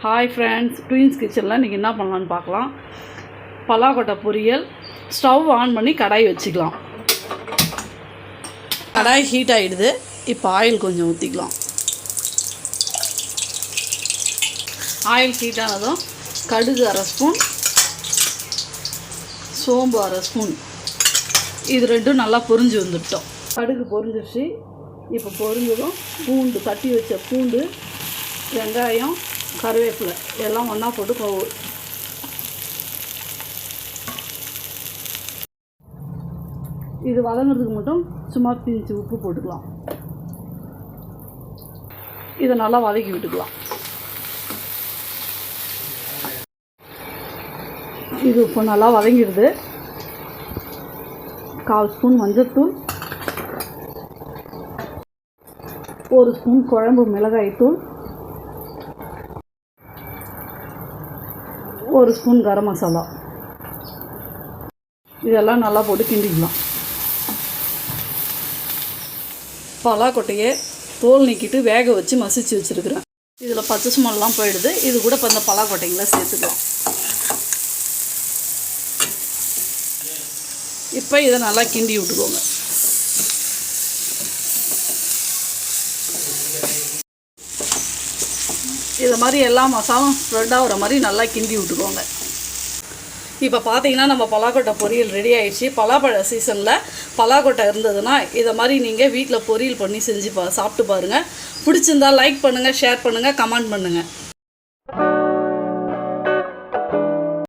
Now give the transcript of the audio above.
Hi friends, twins கிச்சனில் இன்றைக்கி என்ன பண்ணலான்னு பார்க்கலாம். பலாக்கொட்டை பொரியல். ஸ்டவ் ஆன் பண்ணி கடாய் வச்சுக்கலாம். கடாய் ஹீட் ஆகிடுது. இப்போ ஆயில் கொஞ்சம் ஊற்றிக்கலாம். ஆயில் ஹீட் ஆனதும் கடுகு அரை ஸ்பூன், சோம்பு அரை ஸ்பூன், இது ரெண்டும் நல்லா பொரிஞ்சு வந்துட்டோம். கடுகு பொரிஞ்சிருச்சு. இப்போ பொரிஞ்சதும் பூண்டு, தட்டி வச்ச பூண்டு, வெங்காயம், கருவேப்பிலை எல்லாம் ஒன்றா போட்டு இது வதங்கிறதுக்கு மட்டும் சும்மா பிஞ்சு உப்பு போட்டுக்கலாம். இதை நல்லா வதக்கி விட்டுக்கலாம். இது இப்போ நல்லா வதங்கிடுது. 1/4 ஸ்பூன் மஞ்சள்தூள், 1 ஸ்பூன் குழம்பு மிளகாய்த்தூள், 1 ஸ்பூன் கரம் மசாலா, இதெல்லாம் நல்லா போட்டு கிண்டிக்கலாம். பலாக்கொட்டையை தோல் நீக்கிட்டு வேக வச்சு மசிச்சு வச்சுருக்குறேன். இதில் பச்சை ஸ்மெல்லாம் போயிடுது. இது கூட இப்போ இந்த பலாக்கொட்டைங்களை சேர்த்துக்கலாம். இப்போ இதை நல்லா கிண்டி விட்டுக்கோங்க. இதை மாதிரி எல்லா மசாலும் ஸ்ப்ரெட் ஆகிற மாதிரி நல்லா கிண்டி விட்டுக்கோங்க. இப்போ பார்த்தீங்கன்னா நம்ம பலாக்கொட்டை பொரியல் ரெடி ஆகிடுச்சு. பலாப்பழ சீசனில் பலாக்கொட்டை இருந்ததுன்னா இதை மாதிரி நீங்கள் வீட்டில் பொரியல் பண்ணி செஞ்சு சாப்பிட்டு பாருங்கள். பிடிச்சிருந்தால் லைக் பண்ணுங்கள், ஷேர் பண்ணுங்கள், கமெண்ட் பண்ணுங்கள்.